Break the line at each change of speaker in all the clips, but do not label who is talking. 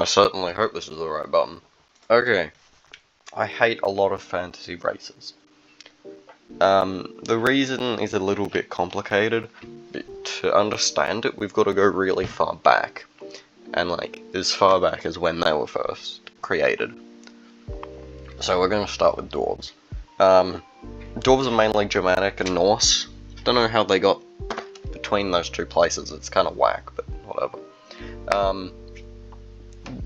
I certainly hope this is the right button. Okay. I hate a lot of fantasy races. The reason is a little bit complicated, but to understand it, we've got to go really far back. And like, as far back as when they were first created. So we're going to start with dwarves. Dwarves are mainly Germanic and Norse. Don't know how they got between those two places, it's kind of whack, but whatever.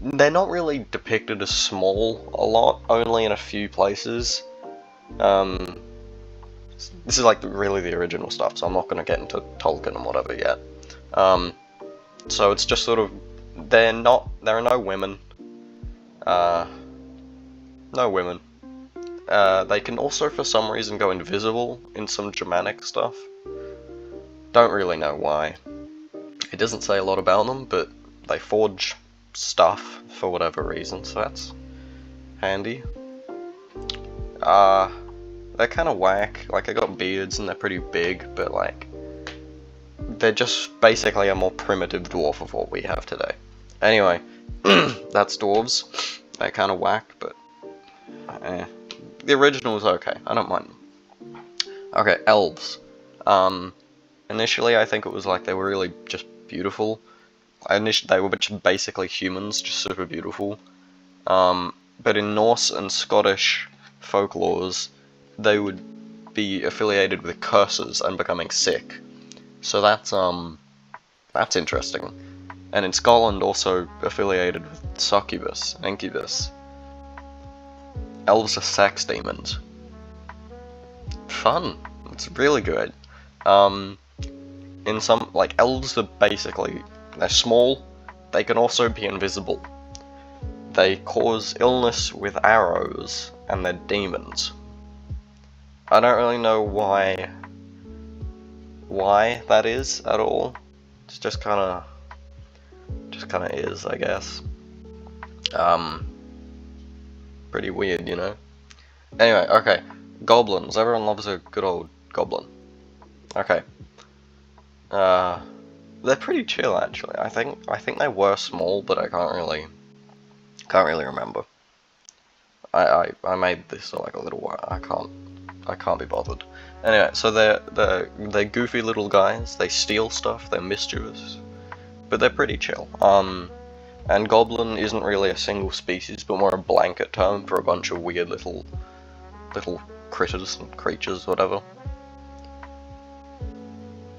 They're not really depicted as small a lot, only in a few places. This is like really the original stuff, so I'm not going to get into Tolkien and whatever yet. So it's just sort of, there are no women. No women. They can also for some reason go invisible in some Germanic stuff. Don't really know why. It doesn't say a lot about them, but they forge stuff for whatever reason, so that's handy. They're kind of whack. Like, they got beards and they're pretty big, but like, they're just basically a more primitive dwarf of what we have today. Anyway, that's dwarves. They're kind of whack, but the original was okay. I don't mind them. Okay, elves. Initially I think it was like they were really just beautiful. They were just basically humans, just super beautiful. But in Norse and Scottish folklores, they would be affiliated with curses and becoming sick. So that's interesting. And in Scotland, also affiliated with succubus, incubus. Elves are sex demons. Fun. It's really good. In some, like, elves are basically, they're small, they can also be invisible. They cause illness with arrows, and they're demons. I don't really know why that is at all. It's just kinda is, I guess. Pretty weird, you know? Anyway, okay. Goblins. Everyone loves a good old goblin. Okay. They're pretty chill, actually. I think they were small, but I can't really remember. I made this like a little while. I can't be bothered. Anyway, so they're goofy little guys. They steal stuff. They're mischievous, but they're pretty chill. And goblin isn't really a single species, but more a blanket term for a bunch of weird little critters and creatures, whatever.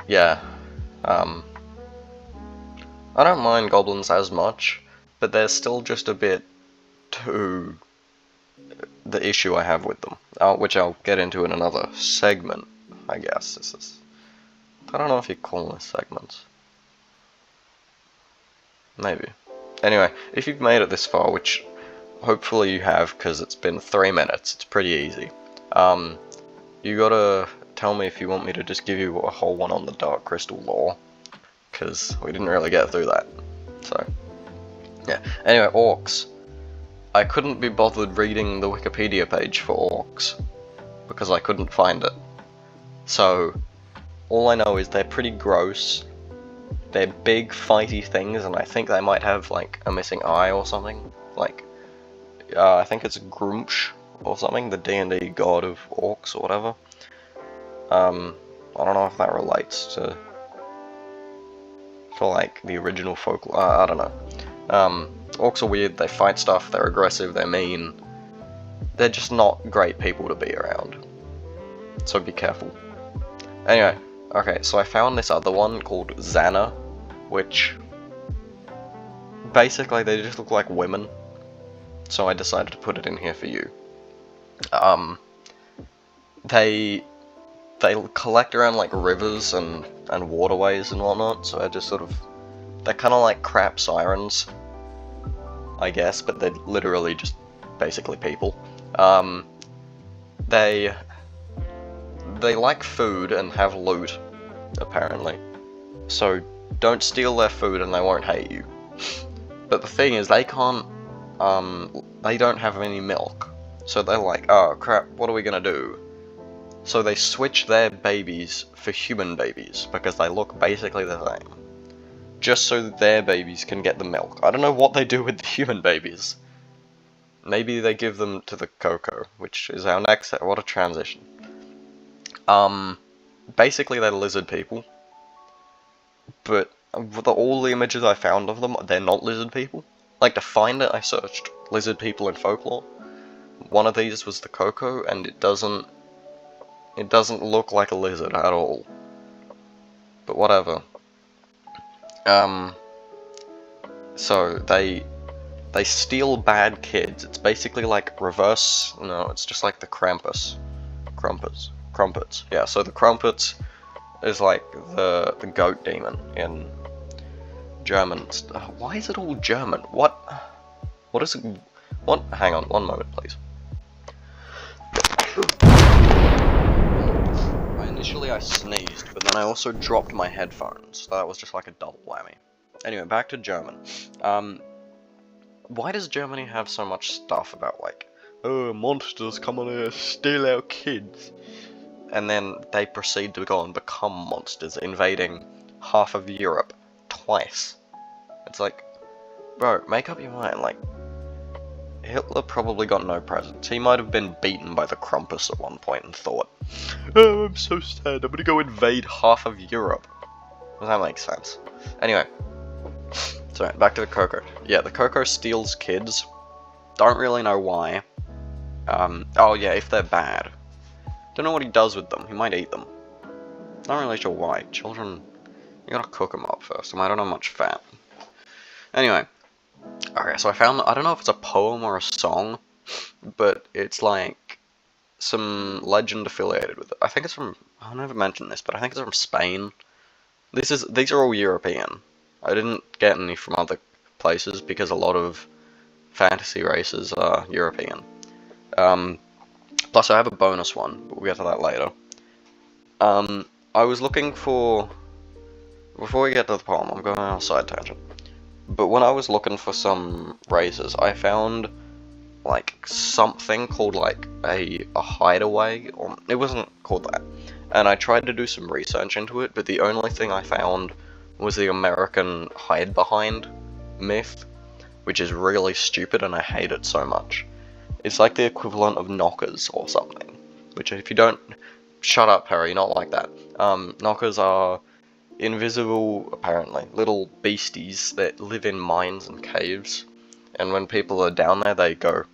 Yeah. I don't mind goblins as much, but they're still just a bit too the issue I have with them, which I'll get into in another segment, I guess. I don't know if you call this segments. Maybe. Anyway, if you've made it this far, which hopefully you have, because it's been 3 minutes, it's pretty easy. You gotta tell me if you want me to just give you a whole one on the Dark Crystal lore, because we didn't really get through that. So, yeah. Anyway, orcs. I couldn't be bothered reading the Wikipedia page for orcs, because I couldn't find it. So, all I know is they're pretty gross. They're big, fighty things, and I think they might have, like, a missing eye or something. Like, I think it's Gruumsh or something, the D&D god of orcs or whatever. I don't know if that relates to like, the original folklore. I don't know. Orcs are weird, they fight stuff, they're aggressive, they're mean. They're just not great people to be around. So be careful. Anyway, okay, so I found this other one called Xana, which basically they just look like women. So I decided to put it in here for you. They collect around like rivers and waterways and whatnot, so I just sort of, they're kind of like crap sirens, I guess, but they're literally just basically people. They like food and have loot, apparently. So don't steal their food and they won't hate you. But the thing is, they can't, they don't have any milk. So they're like, oh crap, what are we gonna do? So they switch their babies for human babies, because they look basically the same. just so that their babies can get the milk. I don't know what they do with the human babies. Maybe they give them to the Coco, which is our next. What a transition. Basically they're lizard people, but all the images I found of them, they're not lizard people. Like, to find it, I searched lizard people in folklore. One of these was the Coco, and it doesn't look like a lizard at all. But whatever. So they steal bad kids. It's basically like reverse. No, it's just like the Krampus. Crumpets. Yeah. So the Crumpets is like the goat demon in German. Why is it all German? What is it? What? Hang on, one moment, please. Initially I sneezed, but then I also dropped my headphones. So that was just like a double whammy. Anyway, back to German. Why does Germany have so much stuff about, like, oh, monsters come on here, steal our kids? And then they proceed to go and become monsters, invading half of Europe twice. It's like, bro, make up your mind. Like, Hitler probably got no presents. He might have been beaten by the Krampus at one point and thought, oh, I'm so sad, I'm gonna go invade half of Europe. Does that make sense? Anyway, so back to the Coco. Yeah, the Coco steals kids. Don't really know why. Oh yeah, if they're bad. Don't know what he does with them. He might eat them. Not really sure why. Children, you gotta cook them up first. I don't have much fat. Anyway. Okay, so I found, I don't know if it's a poem or a song, but it's like some legend affiliated with it. I think it's from, I never mentioned this, but I think it's from Spain. These are all European. I didn't get any from other places because a lot of fantasy races are European. Plus I have a bonus one, but we'll get to that later. I was looking for, before we get to the poem, I'm going on a side tangent. But when I was looking for some races, I found like something called like a hideaway, or it wasn't called that. And I tried to do some research into it, but the only thing I found was the American hide behind myth, which is really stupid and I hate it so much. It's like the equivalent of knockers or something, which if you don't, shut up Harry, not like that. Knockers are invisible, apparently, little beasties that live in mines and caves, and when people are down there they go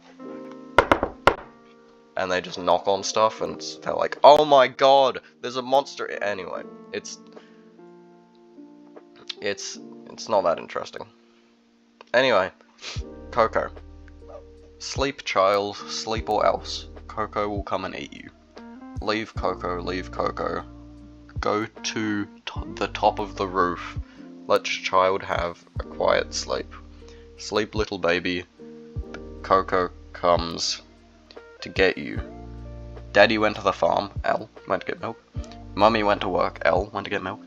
and they just knock on stuff and they're like, oh my god, there's a monster. Anyway, it's not that interesting. Anyway, Coco. Sleep, child, sleep or else. Coco will come and eat you. Leave Coco, leave Coco. Go to the top of the roof. Let your child have a quiet sleep. Sleep, little baby. Coco comes to get you. Daddy went to the farm. L went to get milk. Mummy went to work. L went to get milk.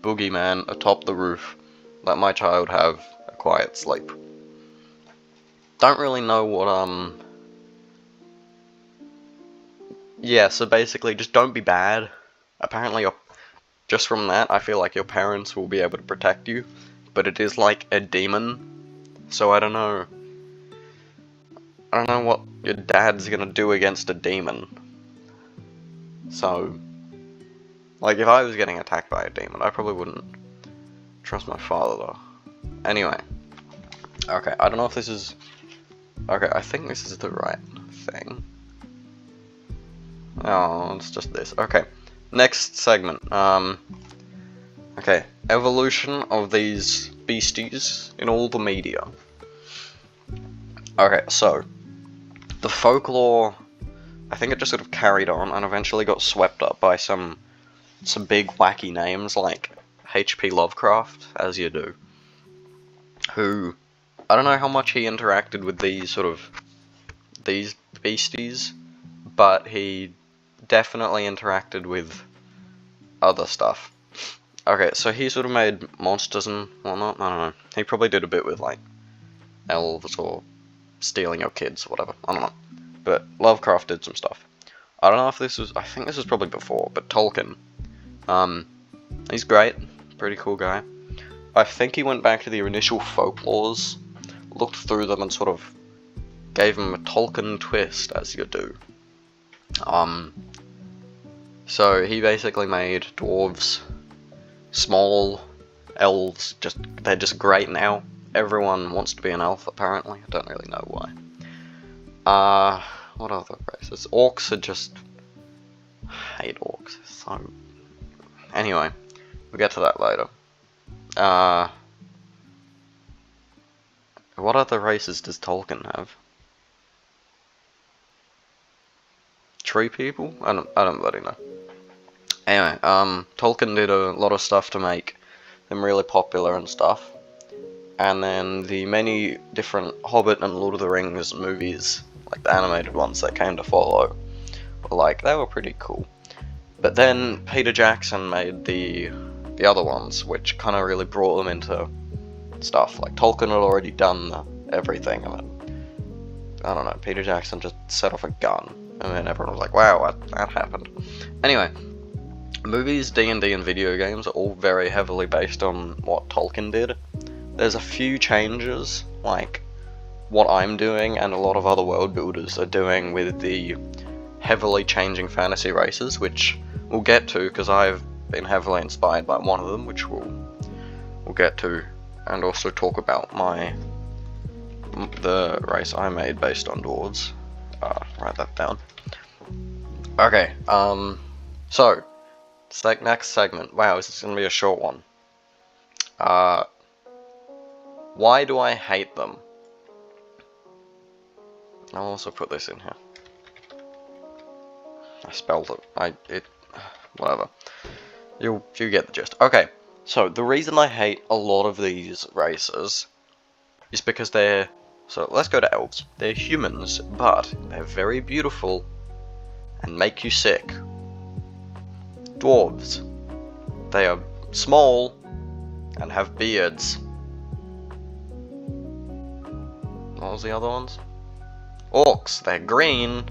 Boogeyman atop the roof. Let my child have a quiet sleep. Don't really know what, yeah, so basically just don't be bad. Apparently just from that, I feel like your parents will be able to protect you, but it is like a demon, so I don't know what your dad's gonna do against a demon. So, like, if I was getting attacked by a demon, I probably wouldn't trust my father, though. Anyway. Okay, I don't know if this is... Okay, I think this is the right thing. Oh, it's just this. Okay. Next segment. Okay. Evolution of these beasties in all the media. Okay, so the folklore, I think it just sort of carried on and eventually got swept up by some big wacky names like H.P. Lovecraft, as you do. Who, I don't know how much he interacted with these beasties, but he definitely interacted with other stuff. Okay, so he sort of made monsters and whatnot, I don't know. He probably did a bit with, like, elves or stealing your kids or whatever, I don't know. But Lovecraft did some stuff. I don't know if this was, I think this was probably before, but Tolkien. He's great, pretty cool guy. I think he went back to the initial folklores, looked through them, and sort of gave him a Tolkien twist, as you do. So he basically made dwarves small, elves, they're just great now. Everyone wants to be an elf, apparently. I don't really know why. What other races? Orcs are just... I hate orcs. So... Anyway, we'll get to that later. What other races does Tolkien have? Tree people? I don't bloody know. Anyway, Tolkien did a lot of stuff to make them really popular and stuff. And then the many different Hobbit and Lord of the Rings movies, like the animated ones that came to follow, they were pretty cool. But then Peter Jackson made the other ones, which kind of really brought them into stuff. Like, Tolkien had already done everything, and then, I don't know, Peter Jackson just set off a gun, and then everyone was like, wow, that happened. Anyway, movies, D&D, and video games are all very heavily based on what Tolkien did. There's a few changes, like what I'm doing and a lot of other world builders are doing with the heavily changing fantasy races, which we'll get to, because I've been heavily inspired by one of them, which we'll get to, and also talk about the race I made based on dwarves. Write that down. Okay, so next segment. Wow, this is gonna be a short one. Why do I hate them? I'll also put this in here. I spelled it. Whatever. You get the gist. Okay, so the reason I hate a lot of these races is because they're... So let's go to elves. They're humans, but they're very beautiful and make you sick. Dwarves. They are small and have beards. What was the other ones? Orcs. They're green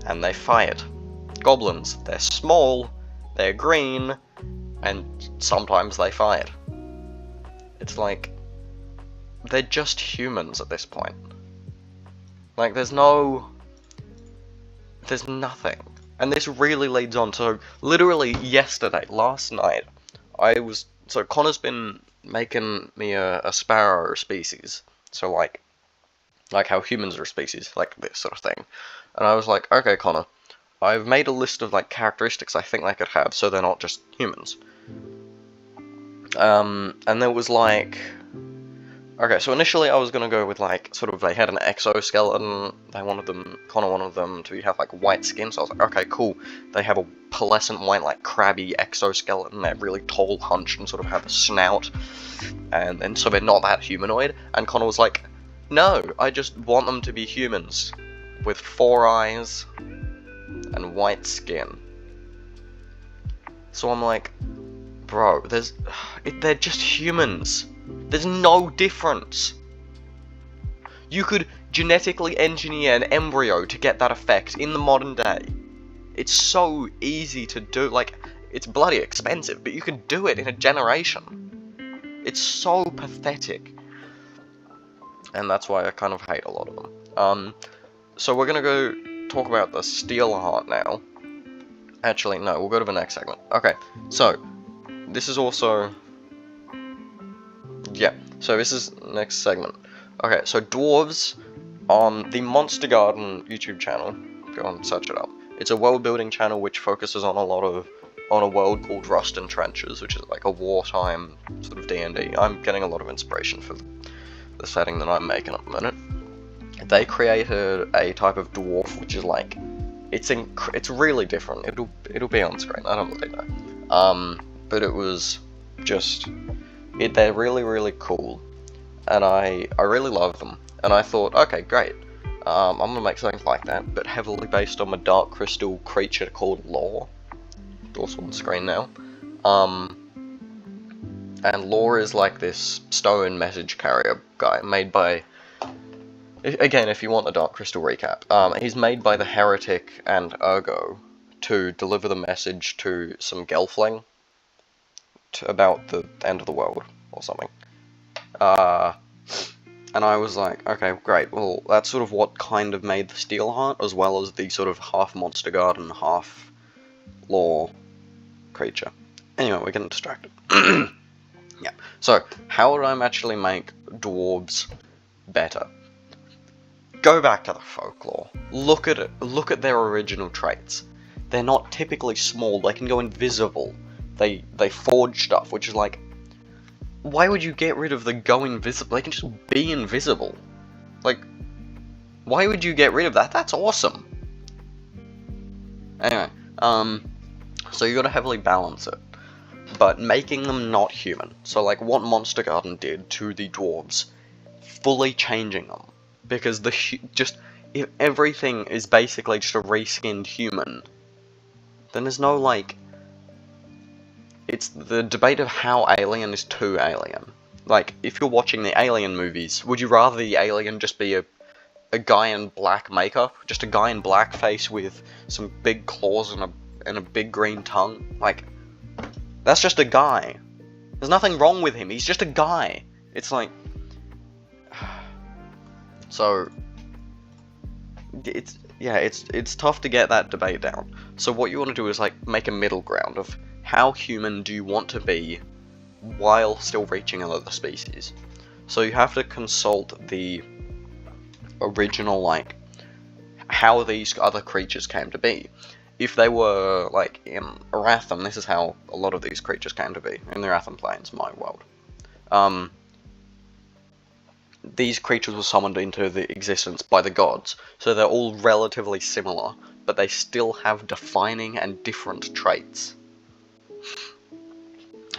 and they fight. Goblins. They're small, they're green, and sometimes they fight. It's like, they're just humans at this point. Like, there's nothing. And this really leads on to, literally last night, so Connor's been making me a sparrow species. So like how humans are a species, like this sort of thing. And I was like, okay, Connor, I've made a list of like characteristics I think they could have, so they're not just humans. And there was like, okay, so initially I was gonna go with like sort of they had an exoskeleton. Connor wanted them to have like white skin. So I was like, okay, cool. They have a pearlescent white, like crabby exoskeleton. They're really tall, hunched, and sort of have a snout. And so they're not that humanoid. And Connor was like, no, I just want them to be humans with 4 eyes and white skin. So I'm like, bro, they're just humans. There's no difference. You could genetically engineer an embryo to get that effect in the modern day. It's so easy to do. Like, it's bloody expensive, but you can do it in a generation. It's so pathetic. And that's why I kind of hate a lot of them. So we're gonna go talk about the Steelheart now. Actually, no, we'll go to the next segment. Okay, so this is also... Yeah, so this is next segment. Okay, so dwarves on the Monster Garden YouTube channel. Go and search it up. It's a world building channel which focuses on a world called Rust and Trenches, which is like a wartime sort of D&D. I'm getting a lot of inspiration for the setting that I'm making at the minute. They created a type of dwarf which is like, it's really different. It'll be on screen. I don't really know. But it was just, they're really, really cool, and I really love them. And I thought, okay, great. I'm gonna make something like that, but heavily based on a Dark Crystal creature called Lore. It's also on the screen now. And Lore is like this stone message carrier guy made by, again, if you want the Dark Crystal recap, he's made by the Heretic and Ergo to deliver the message to some Gelfling about the end of the world, or something. And I was like, okay, great, well, that's sort of what kind of made the Steelheart, as well as the sort of half Monster Garden, half lore creature. Anyway, we're getting distracted. Yeah, so, how would I actually make dwarves better? Go back to the folklore. Look at it. Look at their original traits. They're not typically small. They can go invisible. They forge stuff, which is like, why would you get rid of the go invisible? They can just be invisible. Like, why would you get rid of that? That's awesome. Anyway, so you gotta heavily balance it, but making them not human. So like what Monster Garden did to the dwarves, fully changing them. Because if everything is basically just a reskinned human, then there's no, like, it's the debate of how alien is too alien. Like, if you're watching the Alien movies, would you rather the alien just be a guy in black makeup? Just a guy in blackface with some big claws and a big green tongue? Like, that's just a guy. There's nothing wrong with him, he's just a guy. It's like... So, it's tough to get that debate down. So what you want to do is, like, make a middle ground of how human do you want to be while still reaching another species. So you have to consult the original, like, how these other creatures came to be. If they were, like, in Aratham, this is how a lot of these creatures came to be, in the Aratham Plains, my world. These creatures were summoned into the existence by the gods, so they're all relatively similar, but they still have defining and different traits.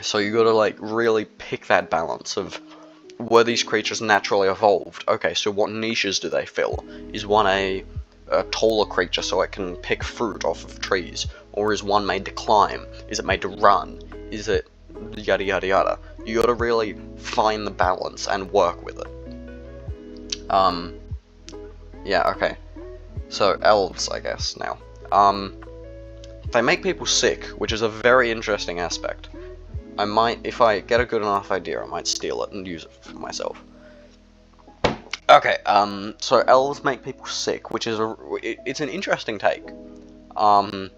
So you gotta, like, really pick that balance of, were these creatures naturally evolved? Okay, so what niches do they fill? Is one a taller creature so it can pick fruit off of trees? Or is one made to climb? Is it made to run? Is it yada yada yada? You gotta really find the balance and work with it. Yeah, okay. So, elves, I guess, now. They make people sick, which is a very interesting aspect. I might, if I get a good enough idea, I might steal it and use it for myself. Okay, so elves make people sick, which is it's an interesting take. So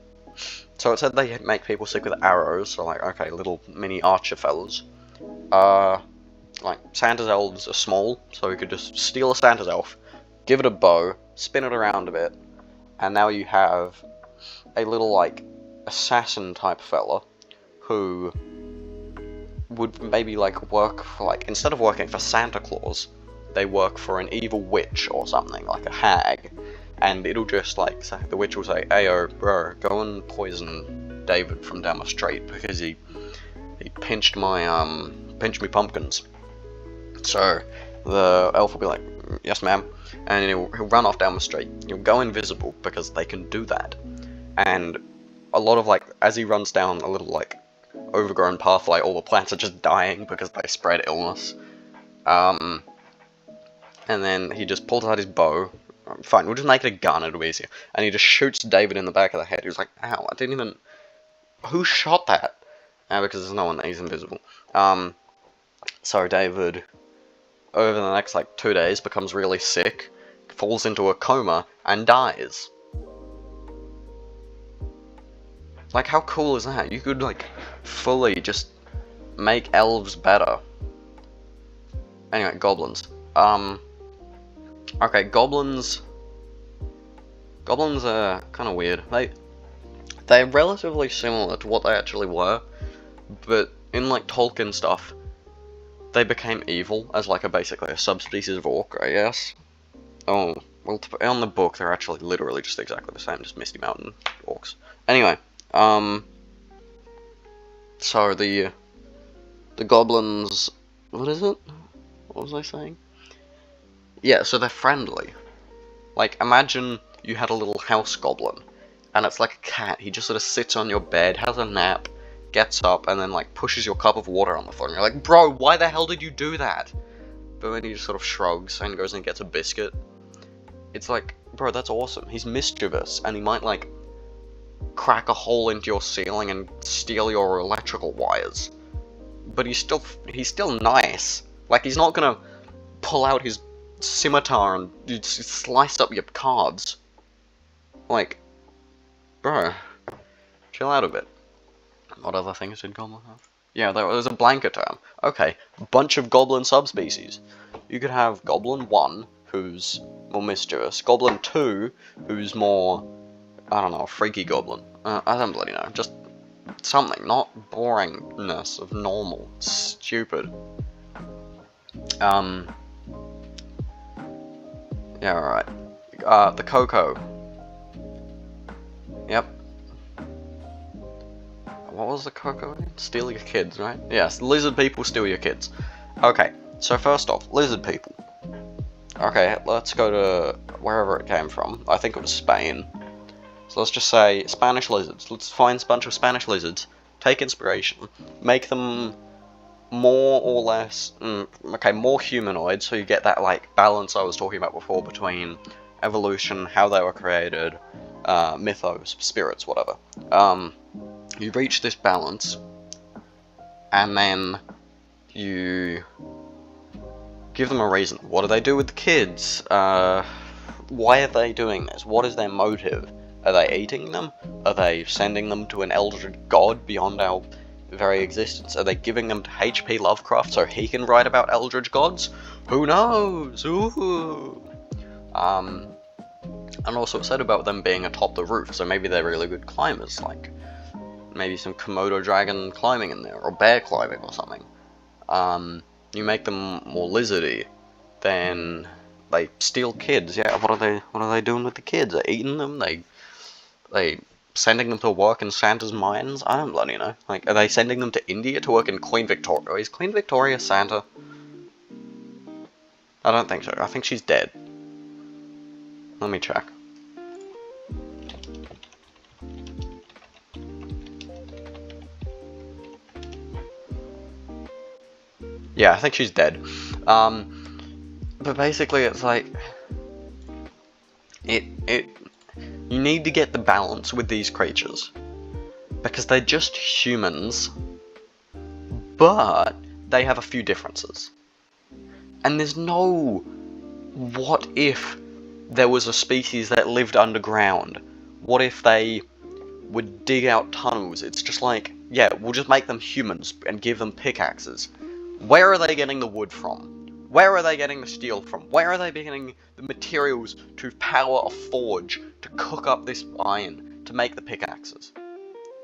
it said they make people sick with arrows, so like, okay, little mini archer fellas. Like, Santa's elves are small, so you could just steal a Santa's elf, give it a bow, spin it around a bit, and now you have a little, like, assassin type fella, who would maybe, like, work for, like, instead of working for Santa Claus, they work for an evil witch or something, like a hag, and it'll just, like, say, the witch will say, "Ayo, bro, go and poison David from down the street, because he pinched my pumpkins." So, the elf will be like, "Yes, ma'am," and he'll run off down the street. He'll go invisible, because they can do that. And a lot of, like, as he runs down a little, like, overgrown pathway, all the plants are just dying because they spread illness. And then he just pulls out his bow. Fine, we'll just make it a gun, it'll be easier. And he just shoots David in the back of the head. He was like, ow, I didn't even... Who shot that? Because there's no one, he's invisible. So David, over the next, like, 2 days, becomes really sick, falls into a coma, and dies. Like, how cool is that? You could, like, fully just make elves better. Anyway, goblins. Okay, goblins are kind of weird. They're relatively similar to what they actually were, but in, like, Tolkien stuff, they became evil as, like, basically a subspecies of orc, I guess. Oh, well, on the book, they're actually literally just exactly the same, just Misty Mountain orcs. Anyway, so the goblins, what is it? What was I saying? Yeah, so they're friendly. Like, imagine you had a little house goblin, and it's like a cat. He just sort of sits on your bed, has a nap, gets up, and then, like, pushes your cup of water on the floor, and you're like, bro, why the hell did you do that? But then he just sort of shrugs and goes and gets a biscuit. It's like, bro, that's awesome. He's mischievous, and he might, like, crack a hole into your ceiling and steal your electrical wires. but he's still nice. Like, he's not gonna pull out his scimitar and just slice up your calves. Like, bro, chill out a bit. What other things did Goblin have? Yeah, there was a blanket term. Okay, bunch of Goblin subspecies. You could have Goblin 1, who's more mischievous. Goblin 2, who's more, I don't know, freaky Goblin. I don't bloody know. Just something, not boringness of normal. Stupid. Yeah, alright. The Coco. Yep. What was the Coco again? Steal your kids, right? Yes, lizard people steal your kids. Okay, so first off, lizard people. Okay, let's go to wherever it came from. I think it was Spain. So let's just say Spanish lizards. Let's find a bunch of Spanish lizards, take inspiration, make them more or less, okay, more humanoid, so you get that, like, balance I was talking about before between evolution, how they were created, mythos, spirits, whatever. You reach this balance, and then you give them a reason. What do they do with the kids? Why are they doing this? What is their motive? Are they eating them? Are they sending them to an eldritch god beyond our very existence? Are they giving them to H.P. Lovecraft so he can write about eldritch gods? Who knows? Ooh. And also it said about them being atop the roof, so maybe they're really good climbers, like maybe some Komodo dragon climbing in there, or bear climbing or something. You make them more lizardy, then they steal kids. Yeah, what are they doing with the kids? They eating them? They sending them to work in Santa's mines? I don't bloody know. Like, are they sending them to India to work in Queen Victoria? Is Queen Victoria Santa? I don't think so. I think she's dead. Let me check. Yeah, I think she's dead. But basically it's like, you need to get the balance with these creatures, because they're just humans, but they have a few differences. And there's no, what if there was a species that lived underground? What if they would dig out tunnels? It's just like, yeah, we'll just make them humans and give them pickaxes. Where are they getting the wood from? Where are they getting the steel from? Where are they getting the materials to power a forge, to cook up this iron, to make the pickaxes?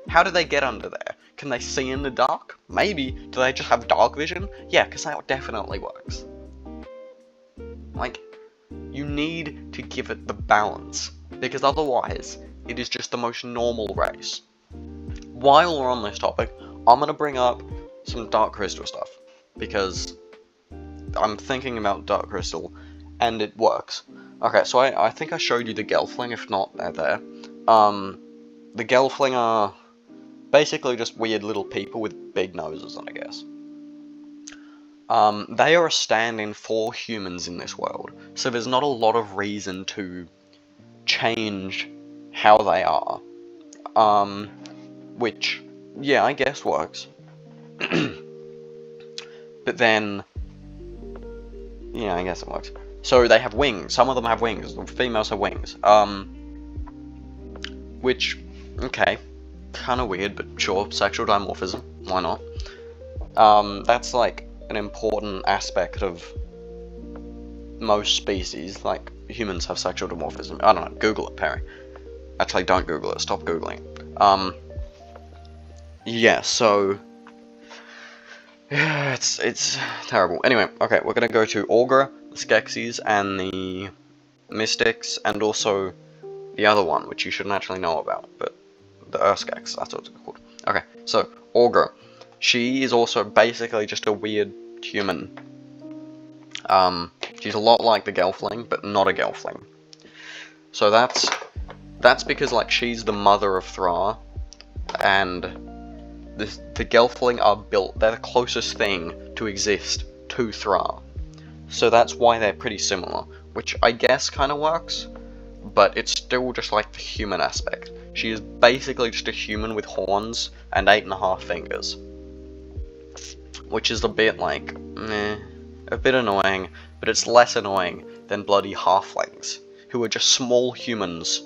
How do they get under there? Can they see in the dark? Maybe. Do they just have dark vision? Yeah, because that definitely works. Like, you need to give it the balance, because otherwise, it is just the most normal race. While we're on this topic, I'm going to bring up some Dark Crystal stuff, because I'm thinking about Dark Crystal, and it works. Okay, so I think I showed you the Gelfling, if not, they're there. The Gelfling are basically just weird little people with big noses, I guess. They are a stand-in for humans in this world, so there's not a lot of reason to change how they are. Which, yeah, I guess works. But then, yeah, I guess it works. So they have wings. Some of them have wings. The females have wings. Which, okay, kind of weird, but sure, sexual dimorphism. Why not? That's like an important aspect of most species. Like, humans have sexual dimorphism. I don't know. Google it, Perry. Actually, don't Google it. Stop Googling it. Yeah, so yeah, it's terrible. Anyway, okay, we're gonna go to Augur, the Skeksis, and the Mystics, and also the other one, which you shouldn't actually know about, but the Urskeks, that's what it's called. Okay, so Augur, she is also basically just a weird human. She's a lot like the Gelfling, but not a Gelfling. So that's because, like, she's the mother of Thra, and the Gelfling are built, they're the closest thing to exist to Thra. So that's why they're pretty similar, which I guess kind of works, but it's still just like the human aspect. She is basically just a human with horns and 8.5 fingers. which is a bit like, meh, a bit annoying, but it's less annoying than bloody halflings, who are just small humans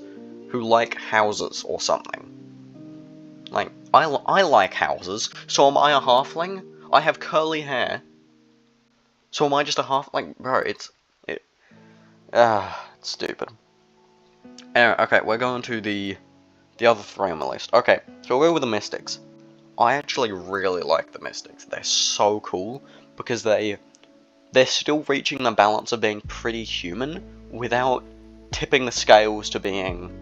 who like houses or something. Like, I like houses, so am I a halfling? I have curly hair, so am I just a half, bro, it's stupid. Anyway, okay, we're going to the other three on the list. Okay, so we'll go with the Mystics. I actually really like the Mystics. They're so cool, because they're still reaching the balance of being pretty human, without tipping the scales to being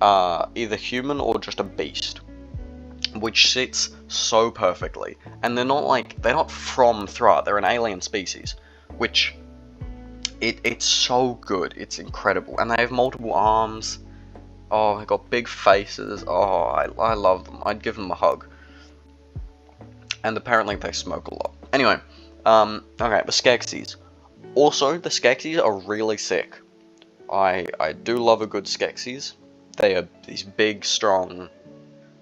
either human or just a beast. Which sits so perfectly. And they're not from Thra, they're an alien species. Which, it's so good, it's incredible. And they have multiple arms. Oh, they got big faces. Oh, I love them. I'd give them a hug. And apparently they smoke a lot. Anyway, okay, the Skeksis. Also, the Skeksis are really sick. I do love a good Skeksis. They are these big, strong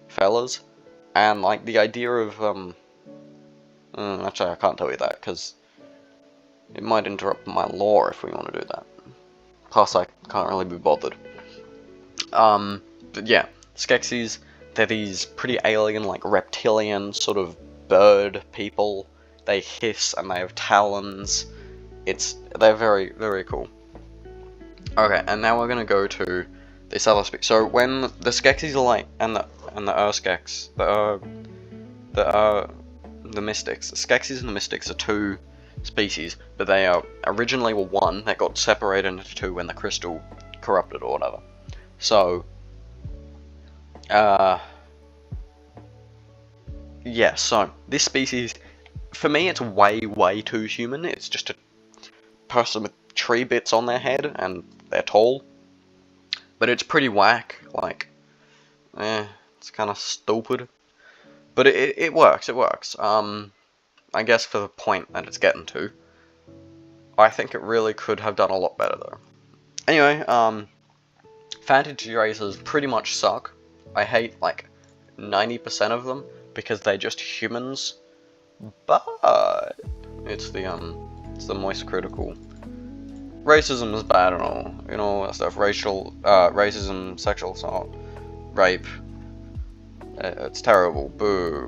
fellas. And, like, the idea of, actually, I can't tell you that, because it might interrupt my lore if we want to do that. Plus, I can't really be bothered. But yeah, Skeksis, they're these pretty alien, like, reptilian, sort of bird people. They hiss, and they have talons. They're very, very cool. Okay, and now we're gonna go to this other species. So when the Skeksis are like, and the Urskeks, the Mystics. The Skeksis and the Mystics are two species, but they are originally were one that got separated into two when the crystal corrupted or whatever. So, yeah, so this species, for me, it's way, way too human. It's just a person with tree bits on their head, and they're tall. But it's pretty whack, like, it's kind of stupid. But it works, it works. I guess for the point that it's getting to, I think it really could have done a lot better, though. Anyway, fantasy races pretty much suck. I hate, like, 90% of them, because they're just humans. But it's the moist critical. Racism is bad and all, you know, that stuff. Racism, sexual assault, rape. It's terrible. Boo.